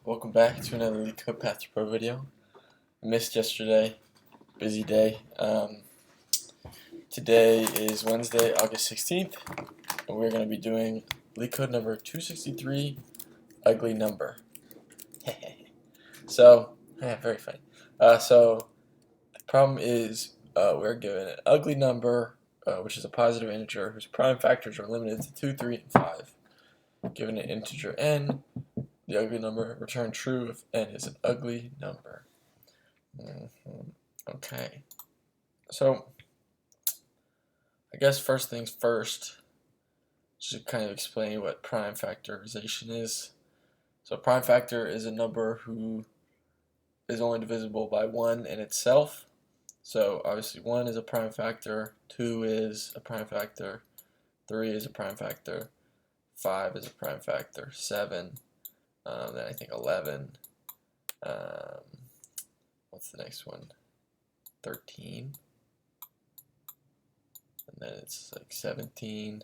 welcome back to another LeetCode Path to Pro video. Missed yesterday, busy day. Today is Wednesday, August 16th, and we're going to be doing LeetCode number 263, ugly number. Very funny. So the problem is we're given an ugly number, which is a positive integer whose prime factors are limited to 2, 3, and 5. Given an integer n, the ugly number, return true if n is an ugly number. Okay, so I guess first things first, just kind of explain what prime factorization is. So prime factor is a number who is only divisible by 1 in itself. So obviously 1 is a prime factor, 2 is a prime factor, 3 is a prime factor, 5 is a prime factor, 7, then I think 11, what's the next one? 13, and then it's like 17.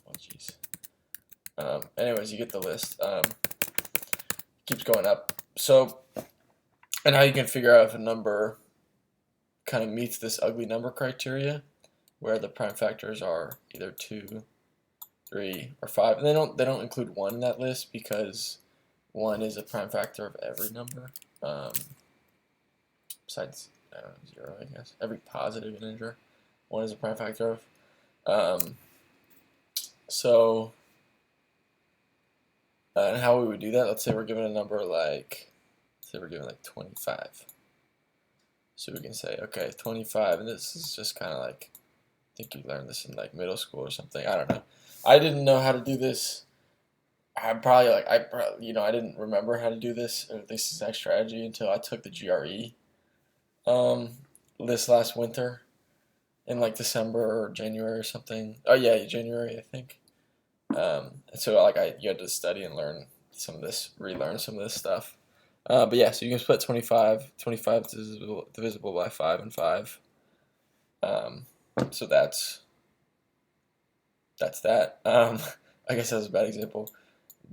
Oh jeez. Anyways, you get the list. Keeps going up. So, and how you can figure out if a number kind of meets this ugly number criteria, where the prime factors are either 2, 3, or 5. And they don't include 1 in that list because 1 is a prime factor of every number. Besides 0, I guess. Every positive integer, 1 is a prime factor of. And how we would do that, let's say we're given a number like, 25. So we can say, okay, 25, and this is just kind of like, I think you learned this in like middle school or something, I don't know. I didn't know how to do this. I didn't remember how to do this exact strategy until I took the GRE this last winter in like December or January or something. Oh yeah, January I think. And so you had to study and learn some of this, relearn some of this stuff. But yeah, so you can split 25. 25 is divisible by 5 and 5. So that's that. I guess that was a bad example.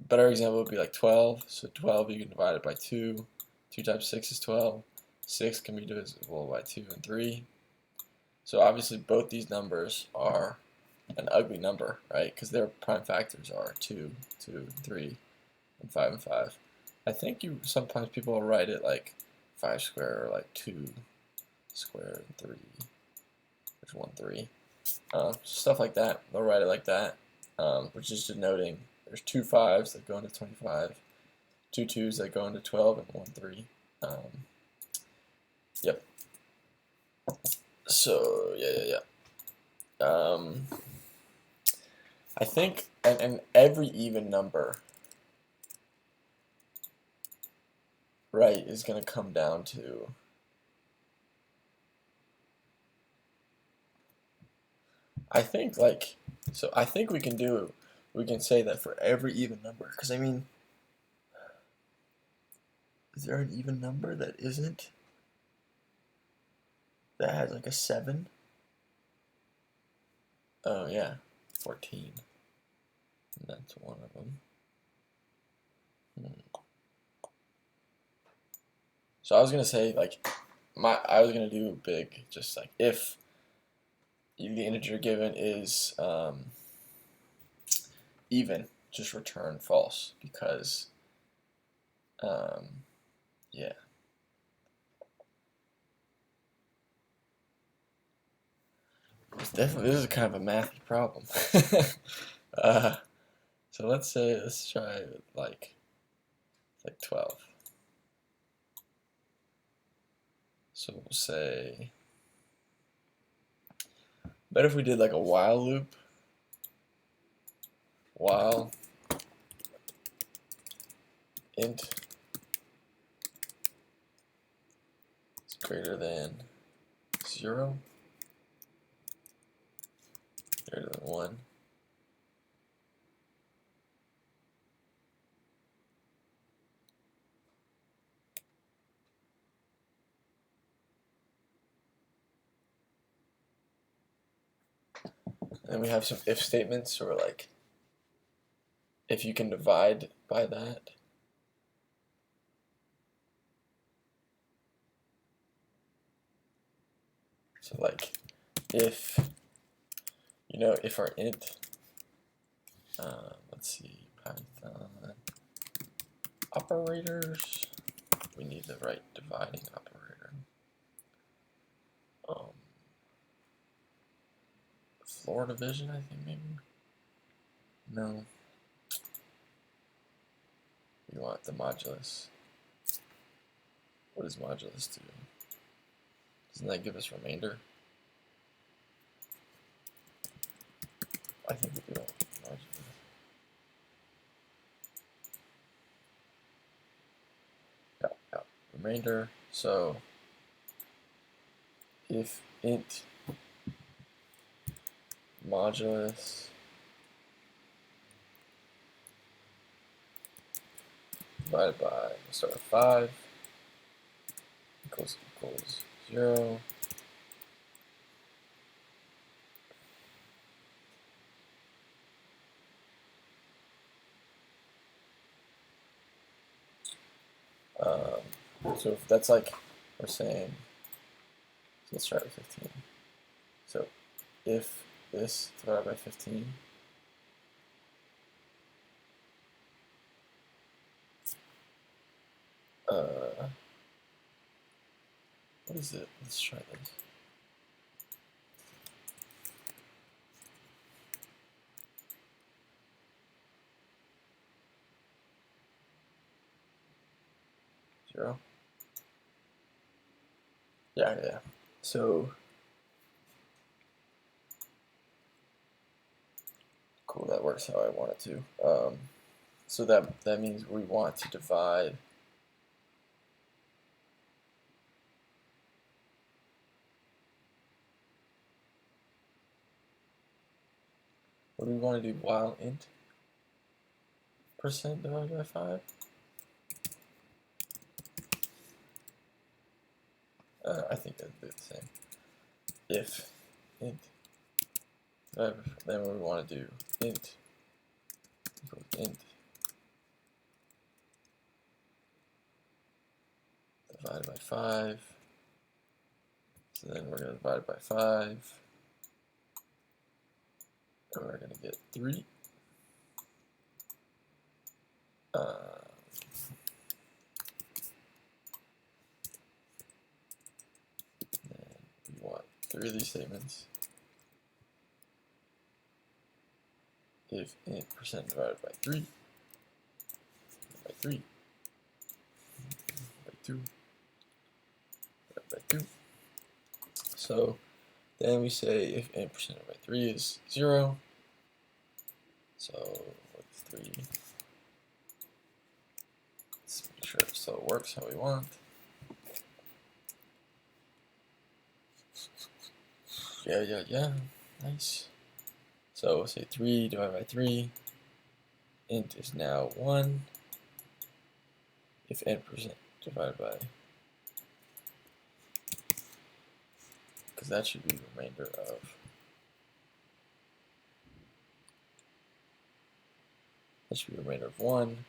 Better example would be like 12. So 12 you can divide it by 2. 2 times 6 is 12. 6 can be divisible by 2 and 3. So obviously both these numbers are an ugly number, right? Because their prime factors are 2, 2, 3, and 5 and 5. I think sometimes people will write it like 5 squared or like 2 squared and 3. There's 1, 3. Stuff like that. They'll write it like that, which is denoting there's 2 5s that go into 25, 2 2s that go into 12, and 1 3. Yep. So yeah. I think, and every even number, right, is going to come down to I think we can say that for every even number, because I mean, is there an even number that has like a 7? Oh yeah, 14. And that's one of them. So I was gonna say I was gonna do big, just like if the integer given is even, just return false, because yeah. This is kind of a mathy problem. So let's try like 12. So we'll say, bet if we did like a while loop, while int is greater than 0, greater than 1. And we have some if statements, or like if you can divide by that, So like if if our int, let's see, Python operators, we need the right dividing operator. Floor division, I think maybe. No. We want the modulus. What does modulus do? Doesn't that give us remainder? I think we do modulus. Yeah. Remainder. So if int modulus divided by, we'll start with 5 equals 0. So if that's like we're saying, so let's start with 15. So if this divided by 15, what is it? Let's try this. Zero. Yeah. So cool, that works how I want it to. So that means we want to divide what do we want to do while int percent divided by 5? I think that'd be the same. If int, then we want to do int equals int divided by 5. So then we're going to divide it by 5. And we're going to get 3. And we want 3 of these statements. If int percent divided by 3, by 3, by 2, by 2. So then we say if int percent divided by 3 is 0, so what's 3? Let's make sure it still works how we want. Yeah, nice. So we'll say 3 divided by 3, int is now 1. If int percent divided by, because that should be the remainder of, that should be the remainder of 1.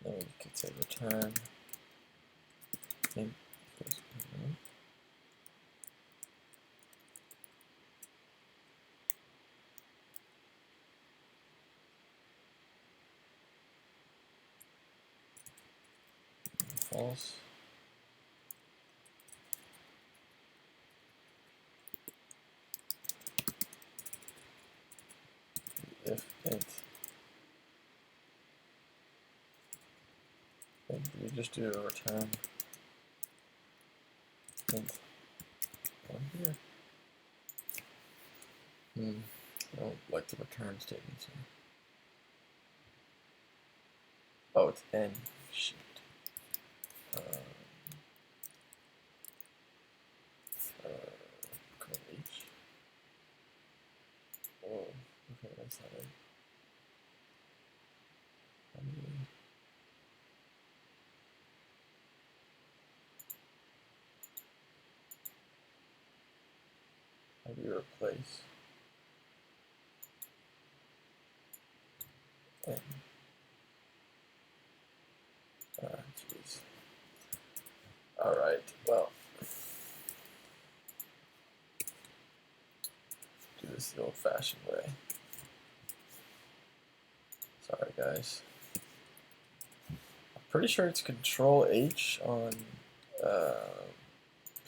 Then we could say return int equals false. If int, then we just do a return int 1 here. I don't like the return statements here. Oh, it's n. Shit. H. Oh, okay, that's not it. maybe replace n. Jeez. All right. Well, do this the old-fashioned way. Sorry, guys. I'm pretty sure it's Control H on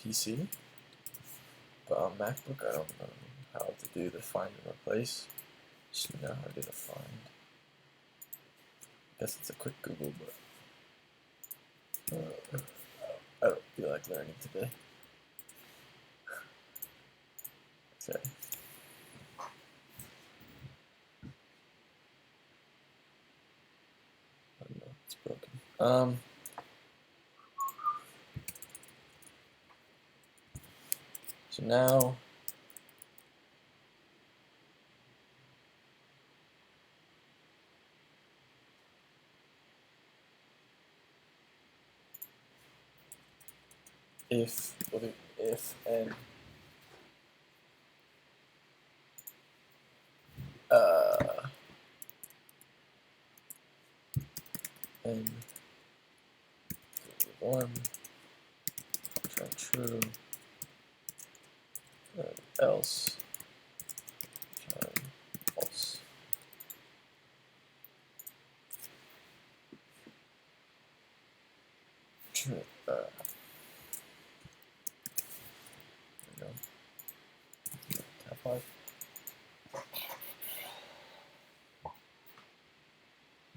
PC, but on MacBook I don't know how to do the find and replace. Just know how to do the find. I guess it's a quick Google, but I don't feel like learning today. Okay. I don't know, it's broken. So now if and and 1 return true, else return false. True. There we go. Tab 5.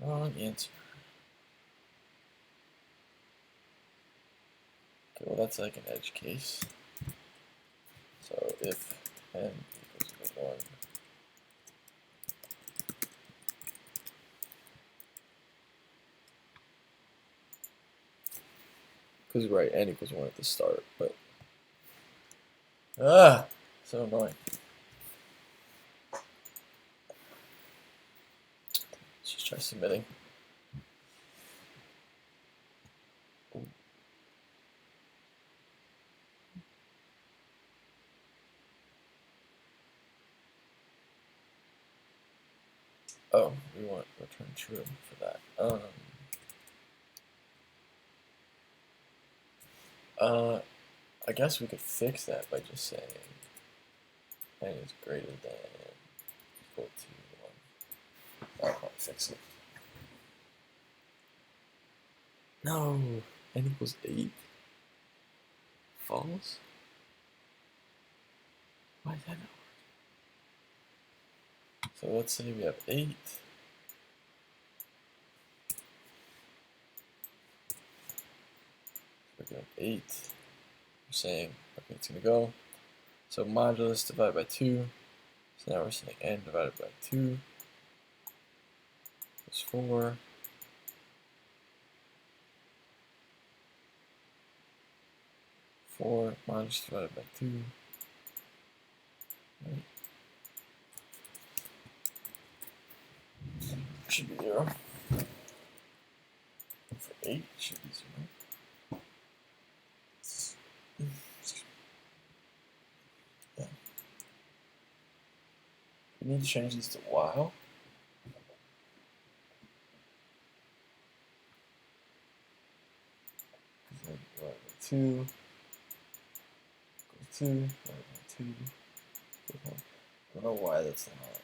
Wrong answer. Okay, well that's like an edge case. So if n equals 1, because right, n equals 1 at the start, but so annoying. Let's just try submitting. Oh, we want return true for that. I guess we could fix that by just saying n is greater than equal to 1. That'll probably fix it. No, n equals 8. False. Why is that not working? So let's say we have 8. We're going 8. We're saying, okay, it's going to go. So modulus divided by 2. So now we're saying n divided by 2 is 4. Modulus divided by 2. Right. Should be 0. For 8 should be 0. Yeah. We need to change these to while. Then divided by 2. 2. Divided by 2. I don't know why that's not